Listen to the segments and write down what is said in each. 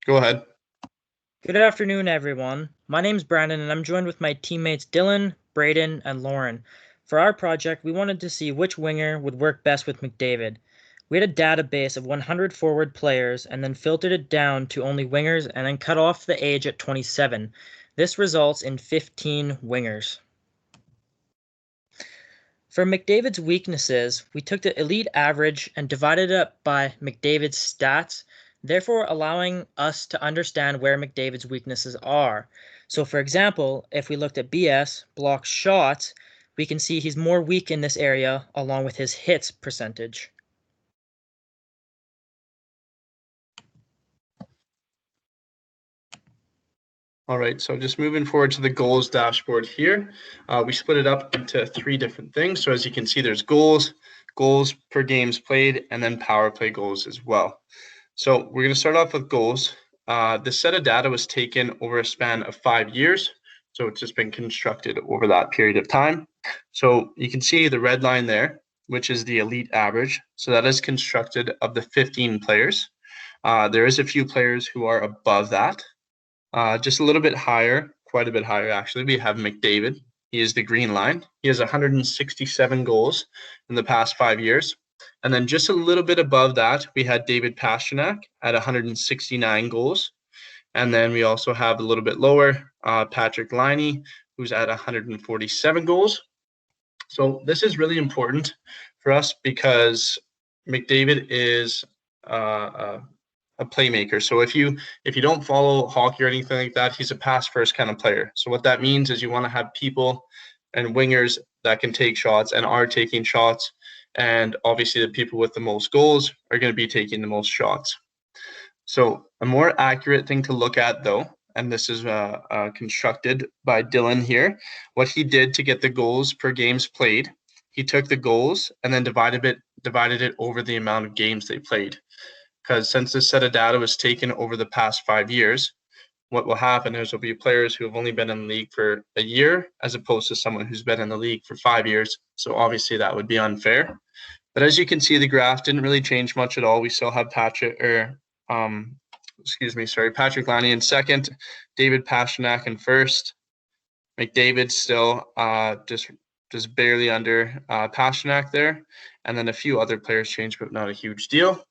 Go ahead. Good afternoon, everyone. My name's Brandon, and I'm joined with my teammates Dylan, Braden, and Lauren. For our project, we wanted to see which winger would work best with McDavid. We had a database of 100 forward players and then filtered it down to only wingers and then cut off the age at 27. This results in 15 wingers. For McDavid's weaknesses, we took the elite average and divided it up by McDavid's stats, therefore allowing us to understand where McDavid's weaknesses are. So for example, if we looked at BS, blocked shots, we can see he's more weak in this area along with his hits percentage. All right, so just moving forward to the goals dashboard here, we split it up into three different things. So as you can see, there's goals per games played, and then power play goals as well. So we're going to start off with goals. This set of data was taken over a span of 5 years. So it's just been constructed over that period of time. So you can see the red line there, which is the elite average. So that is constructed of the 15 players. There is a few players who are above that. Just a little bit higher, quite a bit higher actually, we have McDavid. He is the green line. He has 167 goals in the past 5 years. And then just a little bit above that, we had David Pastrnak at 169 goals. And then we also have a little bit lower, Patrick Laine, who's at 147 goals. So this is really important for us because McDavid is a playmaker. So if you don't follow hockey or anything like that, he's a pass first kind of player. So what that means is you want to have people and wingers that can take shots and are taking shots. And obviously the people with the most goals are going to be taking the most shots. So a more accurate thing to look at though, and this is constructed by Dylan here, what he did to get the goals per games played, he took the goals and then divided it over the amount of games they played. Because since this set of data was taken over the past 5 years, what will happen is there'll be players who have only been in the league for a year as opposed to someone who's been in the league for 5 years. So obviously that would be unfair. But as you can see, the graph didn't really change much at all. We still have Patrick Laine in second, David Pastrnak in first, McDavid still just barely under Pastrnak there, and then a few other players changed, but not a huge deal.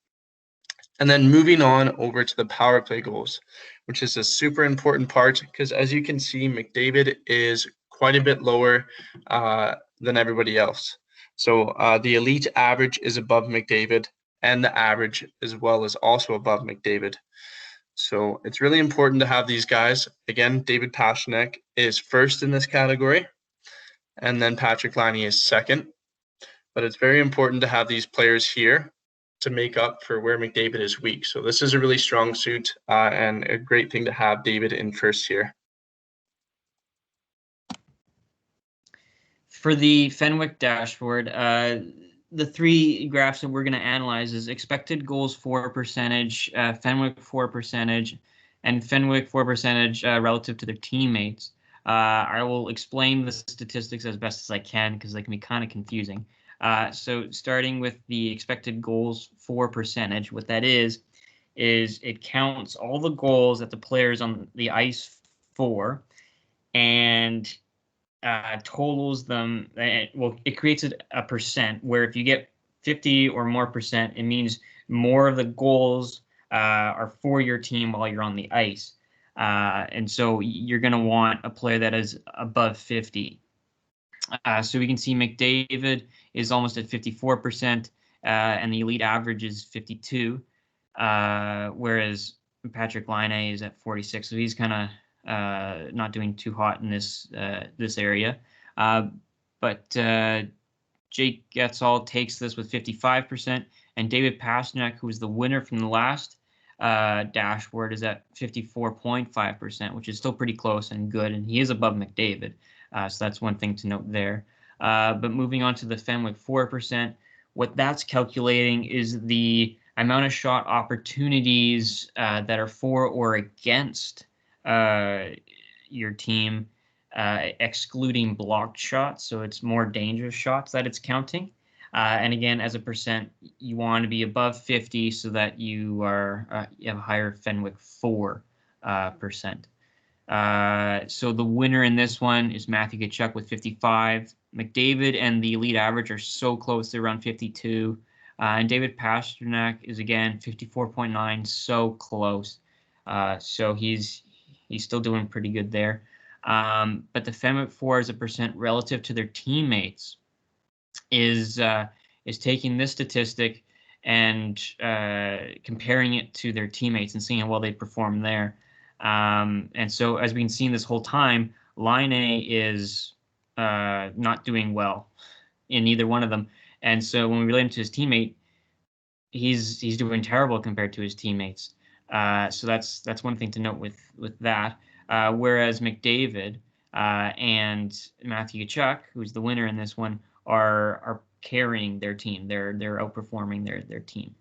And then moving on over to the power play goals, which is a super important part because as you can see, McDavid is quite a bit lower than everybody else. So the elite average is above McDavid, and the average as well is also above McDavid. So it's really important to have these guys. Again, David Pastrnak is first in this category, and then Patrick Laine is second. But it's very important to have these players here to make up for where McDavid is weak. So this is a really strong suit and a great thing to have David in first here. For the Fenwick dashboard, the three graphs that we're going to analyze is expected goals for percentage, Fenwick for percentage, and Fenwick for percentage relative to their teammates. I will explain the statistics as best as I can because they can be kind of confusing. So starting with the expected goals for percentage, what that is it counts all the goals that the players on the ice for and totals them. Well, it creates a percent where if you get 50 or more percent, it means more of the goals are for your team while you're on the ice. And so you're going to want a player that is above 50. So we can see McDavid is almost at 54%, and the elite average is 52, whereas Patrick Laine is at 46. So he's kind of not doing too hot in this area. But Jake Getzall takes this with 55%, and David Pastrnak, who was the winner from the last dashboard, is at 54.5%, which is still pretty close and good, and he is above McDavid. So that's one thing to note there. But moving on to the Fenwick 4%, what that's calculating is the amount of shot opportunities that are for or against your team, excluding blocked shots. So it's more dangerous shots that it's counting. And again, as a percent, you want to be above 50 so that you have a higher Fenwick 4 percent. So the winner in this one is Matthew Tkachuk with 55. McDavid and the elite average are so close, they're around 52. And David Pastrnak is again 54.9, so close. So he's still doing pretty good there. But the Fenwick 4 as a percent relative to their teammates is taking this statistic and comparing it to their teammates and seeing how well they perform there. And so, as we've been seeing this whole time, Line A is not doing well in either one of them. And so, when we relate him to his teammate, he's doing terrible compared to his teammates. So that's one thing to note with that. Whereas McDavid and Matthew Tkachuk, who's the winner in this one, are carrying their team. They're outperforming their team.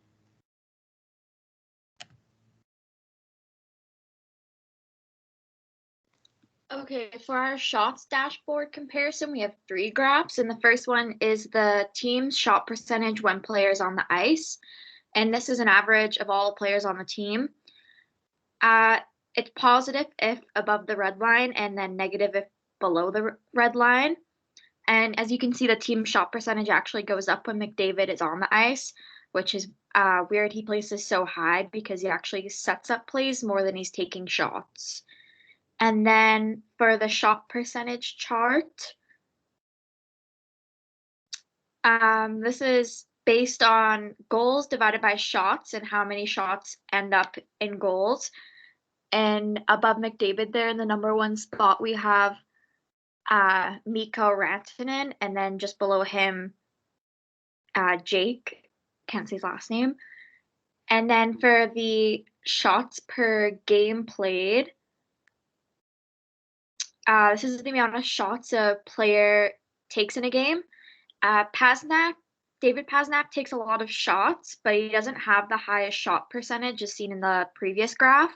Okay, for our shots dashboard comparison, we have 3 graphs, and the first one is the team's shot percentage when players on the ice, and this is an average of all players on the team. It's positive if above the red line, and then negative if below the red line. And as you can see, the team shot percentage actually goes up when McDavid is on the ice, which is weird. He places so high because he actually sets up plays more than he's taking shots. And then for the shot percentage chart, this is based on goals divided by shots and how many shots end up in goals. And above McDavid there in the number 1 spot, we have Mikko Rantanen, and then just below him, Jake, can't say his last name. And then for the shots per game played, this is the amount of shots a player takes in a game. David Pastrnak takes a lot of shots, but he doesn't have the highest shot percentage as seen in the previous graph.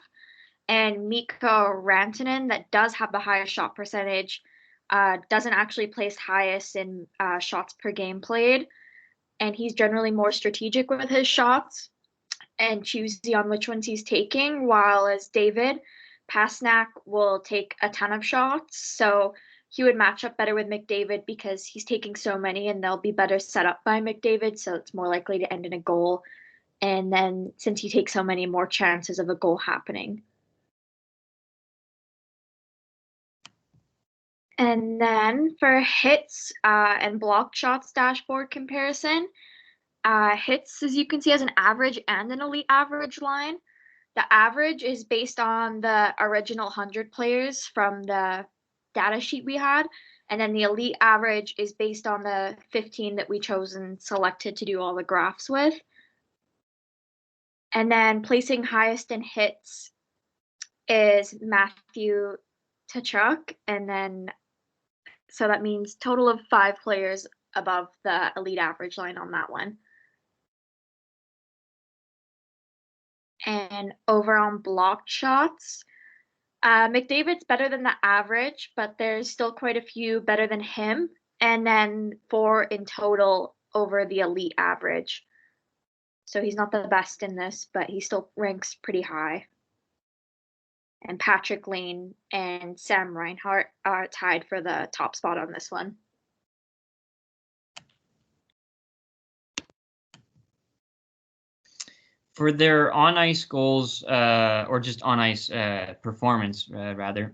And Mikko Rantanen, that does have the highest shot percentage, doesn't actually place highest in shots per game played. And he's generally more strategic with his shots and choosy on which ones he's taking, while as David Pastrnak will take a ton of shots, so he would match up better with McDavid because he's taking so many and they'll be better set up by McDavid, so it's more likely to end in a goal. And then since he takes so many, more chances of a goal happening. And then for hits and blocked shots dashboard comparison, hits, as you can see, has an average and an elite average line. The average is based on the original 100 players from the data sheet we had, and then the elite average is based on the 15 that we chose and selected to do all the graphs with. And then placing highest in hits is Matthew Tkachuk, and then so that means total of 5 players above the elite average line on that one. And over on blocked shots, McDavid's better than the average, but there's still quite a few better than him. And then 4 in total over the elite average. So he's not the best in this, but he still ranks pretty high. And Patrick Lane and Sam Reinhart are tied for the top spot on this one. For their on-ice goals, or just on-ice performance, rather,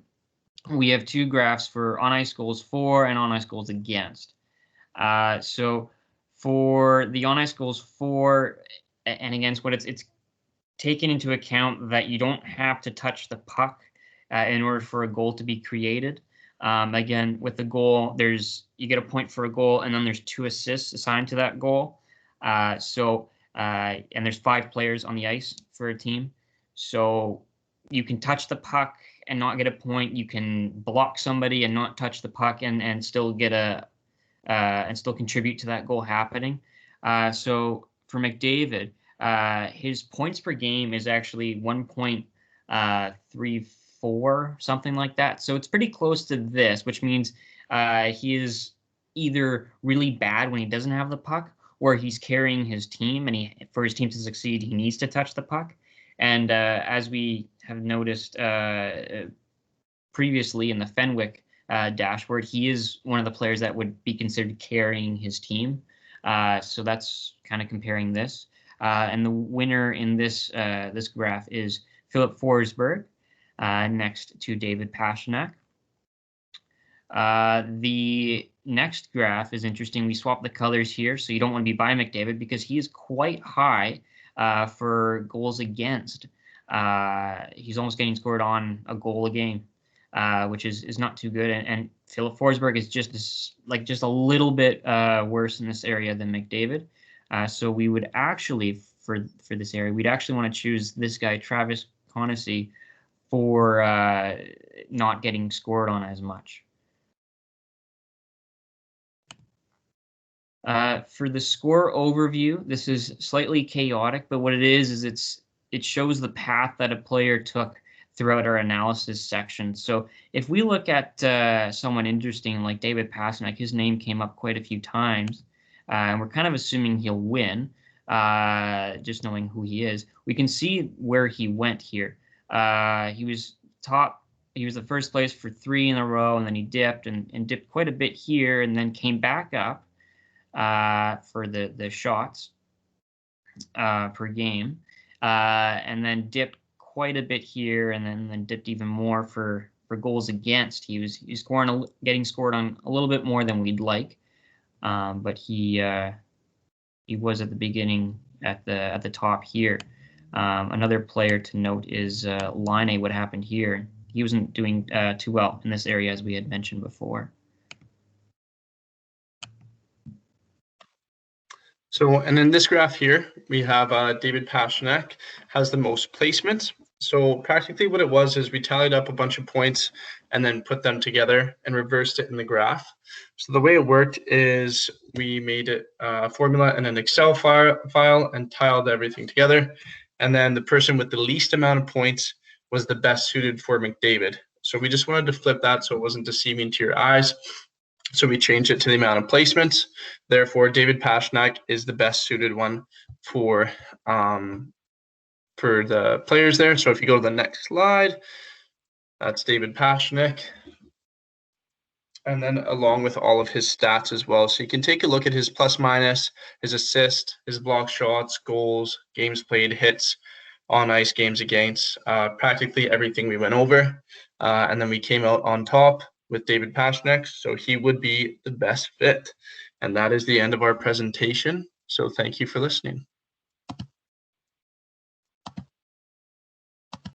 we have 2 graphs for on-ice goals for and on-ice goals against. So for the on-ice goals for and against, what it's taken into account that you don't have to touch the puck in order for a goal to be created. Again, with the goal, you get a point for a goal, and then there's 2 assists assigned to that goal. And there's 5 players on the ice for a team. So you can touch the puck and not get a point. You can block somebody and not touch the puck and still get and still contribute to that goal happening. So for McDavid, his points per game is actually 1.34, something like that. So it's pretty close to this, which means he is either really bad when he doesn't have the puck, or he's carrying his team, and for his team to succeed, he needs to touch the puck. And as we have noticed previously in the Fenwick dashboard, he is one of the players that would be considered carrying his team. So that's kind of comparing this. And the winner in this this graph is Philip Forsberg, next to David Pastrnak. The next graph is interesting. We swapped the colors here, so you don't want to be by McDavid because he is quite high for goals against. He's almost getting scored on a goal a game, which is not too good. And Philip Forsberg is just a little bit worse in this area than McDavid. So we would actually, for this area, we'd actually want to choose this guy, Travis Konecny, for not getting scored on as much. For the score overview, this is slightly chaotic, but what it is it shows the path that a player took throughout our analysis section. So if we look at someone interesting like David Pastrnak, his name came up quite a few times, and we're kind of assuming he'll win, just knowing who he is. We can see where he went here. He was the first place for 3 in a row, and then he dipped and dipped quite a bit here, and then came back up for the shots per game, and then dipped quite a bit here, and then dipped even more for goals against. He's getting scored on a little bit more than we'd like, but he was at the beginning at the top here. Another player to note is Line. What happened here? He wasn't doing too well in this area, as we had mentioned before. So, and in this graph here, we have David Pastrnak has the most placements. So practically what it was is we tallied up a bunch of points and then put them together and reversed it in the graph. So the way it worked is we made it a formula in an Excel file and tiled everything together. And then the person with the least amount of points was the best suited for McDavid. So we just wanted to flip that so it wasn't deceiving to your eyes. So we changed it to the amount of placements. Therefore, David Pastrnak is the best suited one for the players there. So if you go to the next slide, that's David Pastrnak. And then along with all of his stats as well. So you can take a look at his plus minus, his assist, his block shots, goals, games played, hits, on ice, games against, practically everything we went over. And then we came out on top with David Pastrnak, so he would be the best fit. And that is the end of our presentation. So thank you for listening.